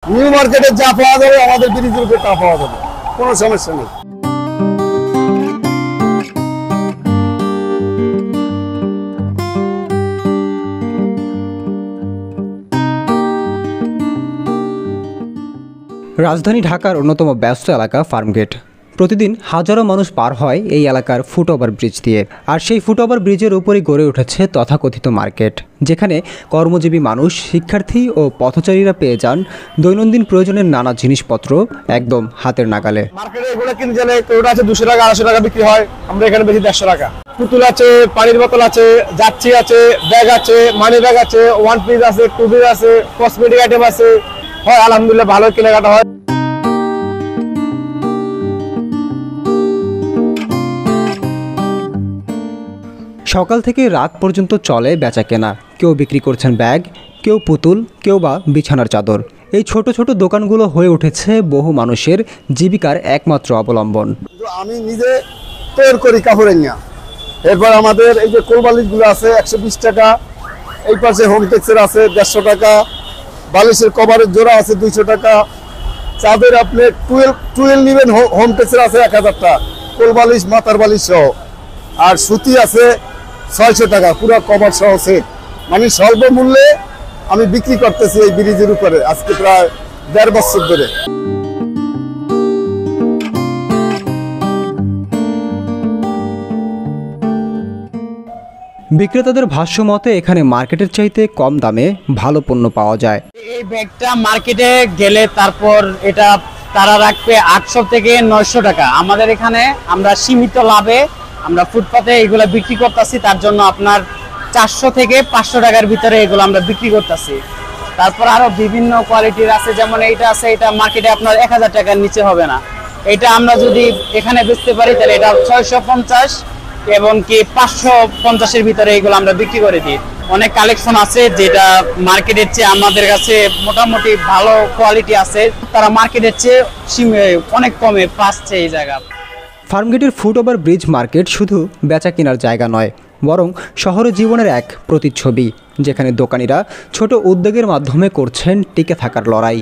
New মার্কেটে যা পাওয়া যাবে আমাদের ব্রিজের উপরে তা পাওয়া যাবে, কোনো সমস্যা নেই। রাজধানী ঢাকার অন্যতম ব্যস্ত এলাকা ফার্মগেট। প্রতিদিন হাজারো মানুষ পার হয় এই এলাকার ফুটওভার ব্রিজ দিয়ে। আর সেই ফুটওভার ব্রিজের উপরই গড়ে উঠেছে তথাকথিত মার্কেট, যেখানে কর্মজীবী মানুষ, শিক্ষার্থী ও পথচারীরা পেয়ে যান দৈনন্দিন প্রয়োজনের নানা জিনিসপত্র একদম হাতের নাগালে। মার্কেটে এগুলো কিনতে গেলে কোনটা আছে 200 টাকা 250 টাকা বিক্রি হয়, আমরা এখানে বেশি 150 টাকা। পুতুল আছে, পানির বোতল আছে, যাচ্ছি আছে, ব্যাগ আছে, মানি ব্যাগ আছে, ওয়ান পিস আছে, টু পিস আছে, কসমেটিক আইটেম আছে। হয় আলহামদুলিল্লাহ ভালো কেনাকাটা হয়। সকাল থেকে রাত পর্যন্ত চলে বেচা কেনা। কেউ বিক্রি করছেন ব্যাগ, কেউ পুতুল, কেউ বা বিছানার চাদর। এই ছোট ছোট দোকানগুলো হয়ে উঠেছে বহু মানুষের জীবিকার একমাত্র অবলম্বন। আমি নিজে তৈরি করি কাপড়ের নিয়ে। এরপর আমাদের এই যে কোলবালিশগুলো আছে 120 টাকা, এই পাশে হোমটেক্সের আছে 150 টাকা, বালিশের কভারের জোড়া আছে 200 টাকা, চাঁদের আপনি 12 নেবেন হোমটেক্সের আছে 1000 টাকা, কোলবালিশ মাথার বালিশ সহ। আর সুতি আছে 600 টাকা, পুরো কভার সহ সেট। মানে স্বল্প মূল্যে আমি বিক্রি করতেছি এই ব্রিজের উপরে আজকে প্রায় 1.5 বছর ধরে। বিক্রেতাদের ভাষ্য মতে এখানে মার্কেটের চাইতে কম দামে ভালো পণ্য পাওয়া যায়। এই ব্যাগটা মার্কেটে গেলে তারপর এটা তারা রাখবে 800 থেকে 900 টাকা। আমাদের এখানে আমরা সীমিত লাভে আমরা ফুটপাতে এগুলো বিক্রি করতেছি, তার জন্য আপনার 400 থেকে 500 টাকার ভিতরে এগুলো আমরা বিক্রি করতেছি। তারপর আরো বিভিন্ন কোয়ালিটির আছে, যেমন এইটা আছে, এটা মার্কেটে আপনার 1000 টাকার নিচে হবে না। এটা আমরা যদি এখানে বেচতে পারি তাহলে এটা 650 এবং কি 550-এর ভিতরে এগুলো আমরা বিক্রি করে দিই। অনেক কালেকশন আছে যেটা মার্কেটের চেয়ে আমাদের কাছে মোটামুটি ভালো কোয়ালিটি আছে, তারা মার্কেটের চেয়ে অনেক কমে পাচ্ছে এই জায়গা। ফার্মগেটের ফুটওভার ব্রিজ মার্কেট শুধু বেচা কেনার জায়গা নয়, বরং শহরের জীবনের এক প্রতিচ্ছবি, যেখানে দোকানিরা ছোট উদ্যোগের মাধ্যমে করছেন টিকে থাকার লড়াই।